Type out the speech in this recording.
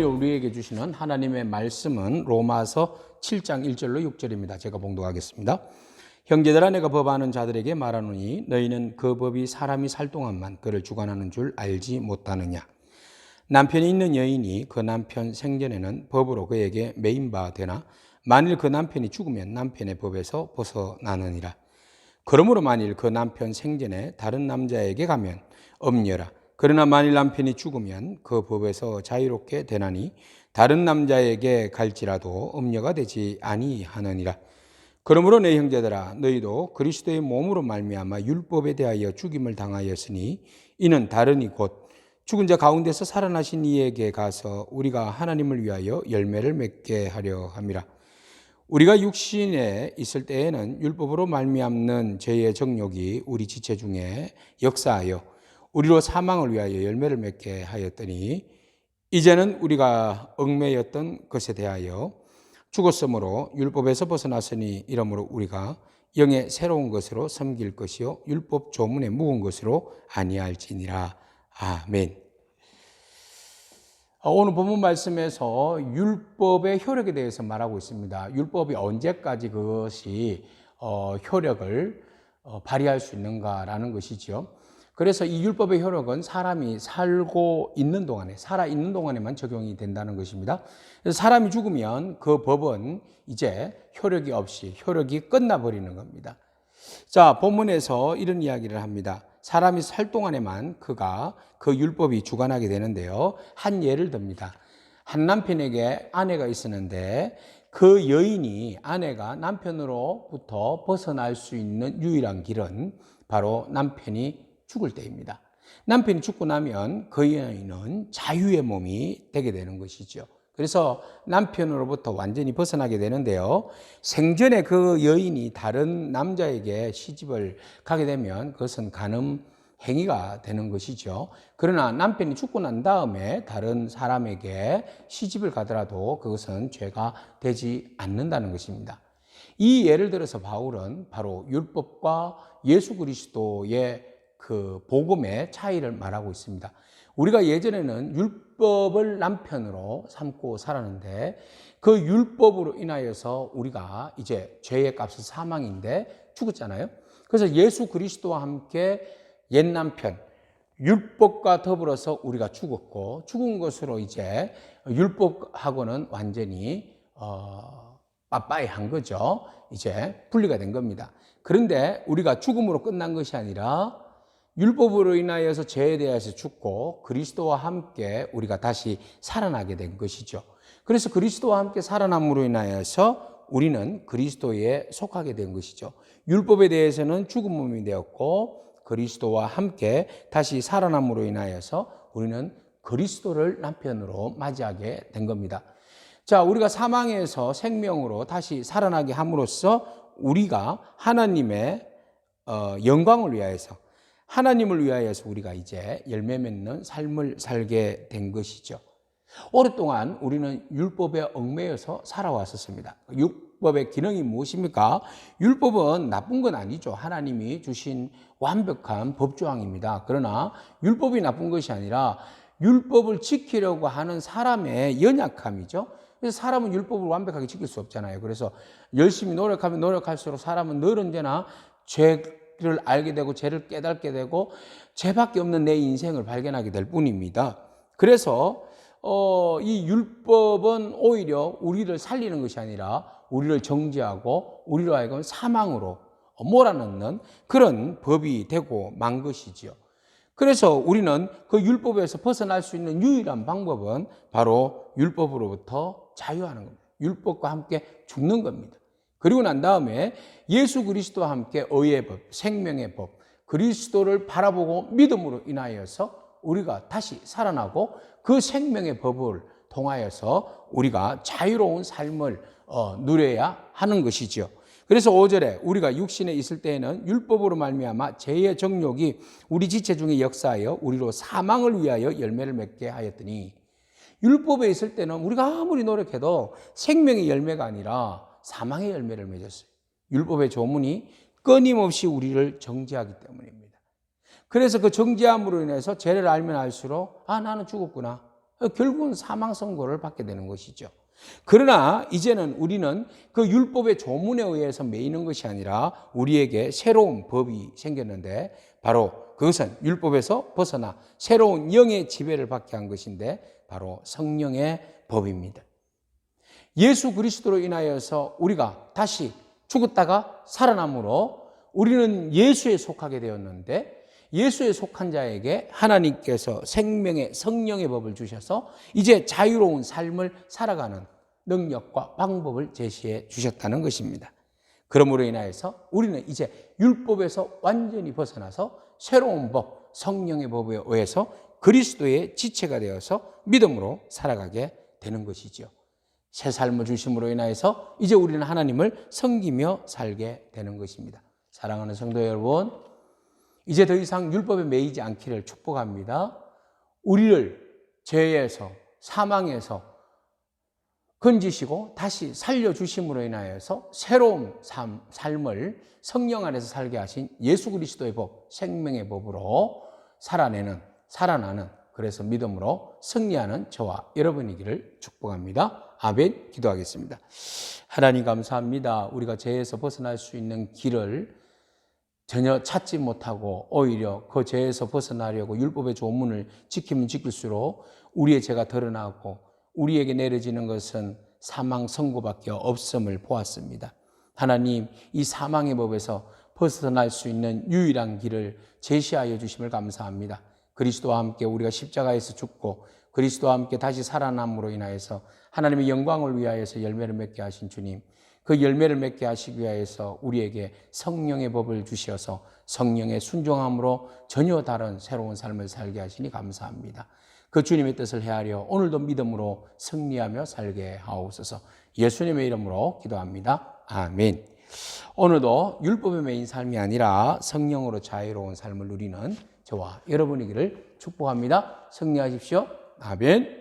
오늘 우리에게 주시는 하나님의 말씀은 로마서 7장 1절로 6절입니다. 제가 봉독하겠습니다. 형제들아, 내가 법하는 자들에게 말하노니 너희는 그 법이 사람이 살 동안만 그를 주관하는 줄 알지 못하느냐. 남편이 있는 여인이 그 남편 생전에는 법으로 그에게 매인 바 되나 만일 그 남편이 죽으면 남편의 법에서 벗어나느니라. 그러므로 만일 그 남편 생전에 다른 남자에게 가면 엄려라. 그러나 만일 남편이 죽으면 그 법에서 자유롭게 되나니 다른 남자에게 갈지라도 엄려가 되지 아니하느니라. 그러므로 내 형제들아, 너희도 그리스도의 몸으로 말미암아 율법에 대하여 죽임을 당하였으니 이는 다른이 곧 죽은 자 가운데서 살아나신 이에게 가서 우리가 하나님을 위하여 열매를 맺게 하려 함이라. 우리가 육신에 있을 때에는 율법으로 말미암는 죄의 정욕이 우리 지체 중에 역사하여 우리로 사망을 위하여 열매를 맺게 하였더니 이제는 우리가 얽매였던 것에 대하여 죽었으므로 율법에서 벗어났으니 이러므로 우리가 영의 새로운 것으로 섬길 것이요 율법 조문에 묵은 것으로 아니할지니라. 아멘. 오늘 본문 말씀에서 율법의 효력에 대해서 말하고 있습니다. 율법이 언제까지 그것이 효력을 발휘할 수 있는가라는 것이죠. 그래서 이 율법의 효력은 사람이 살고 있는 동안에, 살아있는 동안에만 적용이 된다는 것입니다. 그래서 사람이 죽으면 그 법은 이제 효력이 없이 효력이 끝나버리는 겁니다. 자, 본문에서 이런 이야기를 합니다. 사람이 살 동안에만 그가 그 율법이 주관하게 되는데요. 한 예를 듭니다. 한 남편에게 아내가 있었는데 그 여인이 아내가 남편으로부터 벗어날 수 있는 유일한 길은 바로 남편이 죽을 때입니다. 남편이 죽고 나면 그 여인은 자유의 몸이 되게 되는 것이죠. 그래서 남편으로부터 완전히 벗어나게 되는데요. 생전에 그 여인이 다른 남자에게 시집을 가게 되면 그것은 간음 행위가 되는 것이죠. 그러나 남편이 죽고 난 다음에 다른 사람에게 시집을 가더라도 그것은 죄가 되지 않는다는 것입니다. 이 예를 들어서 바울은 바로 율법과 예수 그리스도의 그 복음의 차이를 말하고 있습니다. 우리가 예전에는 율법을 남편으로 삼고 살았는데 그 율법으로 인하여서 우리가 이제 죄의 값은 사망인데 죽었잖아요. 그래서 예수 그리스도와 함께 옛 남편, 율법과 더불어서 우리가 죽었고 죽은 것으로 이제 율법하고는 완전히 빠빠이 한 거죠. 이제 분리가 된 겁니다. 그런데 우리가 죽음으로 끝난 것이 아니라 율법으로 인하여서 죄에 대해서 죽고 그리스도와 함께 우리가 다시 살아나게 된 것이죠. 그래서 그리스도와 함께 살아남으로 인하여서 우리는 그리스도에 속하게 된 것이죠. 율법에 대해서는 죽은 몸이 되었고 그리스도와 함께 다시 살아남으로 인하여서 우리는 그리스도를 남편으로 맞이하게 된 겁니다. 자, 우리가 사망에서 생명으로 다시 살아나게 함으로써 우리가 하나님의 영광을 위하여서 하나님을 위하여서 우리가 이제 열매 맺는 삶을 살게 된 것이죠. 오랫동안 우리는 율법에 얽매여서 살아왔었습니다. 율법의 기능이 무엇입니까? 율법은 나쁜 건 아니죠. 하나님이 주신 완벽한 법조항입니다. 그러나 율법이 나쁜 것이 아니라 율법을 지키려고 하는 사람의 연약함이죠. 그래서 사람은 율법을 완벽하게 지킬 수 없잖아요. 그래서 열심히 노력하면 노력할수록 사람은 늘 언제나 죄를 알게 되고 죄를 깨닫게 되고 죄밖에 없는 내 인생을 발견하게 될 뿐입니다. 그래서 이 율법은 오히려 우리를 살리는 것이 아니라 우리를 정죄하고 우리로 하여금 사망으로 몰아넣는 그런 법이 되고 만 것이지요. 그래서 우리는 그 율법에서 벗어날 수 있는 유일한 방법은 바로 율법으로부터 자유하는 겁니다. 율법과 함께 죽는 겁니다. 그리고 난 다음에 예수 그리스도와 함께 의의 법, 생명의 법, 그리스도를 바라보고 믿음으로 인하여서 우리가 다시 살아나고 그 생명의 법을 통하여서 우리가 자유로운 삶을 누려야 하는 것이죠. 그래서 5절에 우리가 육신에 있을 때에는 율법으로 말미암아 죄의 정욕이 우리 지체 중에 역사하여 우리로 사망을 위하여 열매를 맺게 하였더니 율법에 있을 때는 우리가 아무리 노력해도 생명의 열매가 아니라 사망의 열매를 맺었어요. 율법의 조문이 끊임없이 우리를 정죄하기 때문입니다. 그래서 그 정죄함으로 인해서 죄를 알면 알수록 나는 죽었구나. 결국은 사망 선고를 받게 되는 것이죠. 그러나 이제는 우리는 그 율법의 조문에 의해서 매이는 것이 아니라 우리에게 새로운 법이 생겼는데 바로 그것은 율법에서 벗어나 새로운 영의 지배를 받게 한 것인데 바로 성령의 법입니다. 예수 그리스도로 인하여서 우리가 다시 죽었다가 살아남으로 우리는 예수에 속하게 되었는데 예수에 속한 자에게 하나님께서 생명의 성령의 법을 주셔서 이제 자유로운 삶을 살아가는 능력과 방법을 제시해 주셨다는 것입니다. 그러므로 인하여서 우리는 이제 율법에서 완전히 벗어나서 새로운 법, 성령의 법에 의해서 그리스도의 지체가 되어서 믿음으로 살아가게 되는 것이죠. 새 삶을 주심으로 인하여서 이제 우리는 하나님을 섬기며 살게 되는 것입니다. 사랑하는 성도 여러분, 이제 더 이상 율법에 매이지 않기를 축복합니다. 우리를 죄에서 사망에서 건지시고 다시 살려주심으로 인하여서 새로운 삶을 성령 안에서 살게 하신 예수 그리스도의 법, 생명의 법으로 살아나는 그래서 믿음으로 승리하는 저와 여러분이기를 축복합니다. 아멘. 기도하겠습니다. 하나님 감사합니다. 우리가 죄에서 벗어날 수 있는 길을 전혀 찾지 못하고 오히려 그 죄에서 벗어나려고 율법의 조문을 지키면 지킬수록 우리의 죄가 드러나고 우리에게 내려지는 것은 사망 선고밖에 없음을 보았습니다. 하나님, 이 사망의 법에서 벗어날 수 있는 유일한 길을 제시하여 주심을 감사합니다. 그리스도와 함께 우리가 십자가에서 죽고 그리스도와 함께 다시 살아남으로 인하여서 하나님의 영광을 위하여서 열매를 맺게 하신 주님, 그 열매를 맺게 하시기 위하여서 우리에게 성령의 법을 주셔서 성령의 순종함으로 전혀 다른 새로운 삶을 살게 하시니 감사합니다. 그 주님의 뜻을 헤아려 오늘도 믿음으로 승리하며 살게 하옵소서. 예수님의 이름으로 기도합니다. 아멘. 오늘도 율법에 매인 삶이 아니라 성령으로 자유로운 삶을 누리는 저와 여러분이기를 축복합니다. 승리하십시오. 아멘.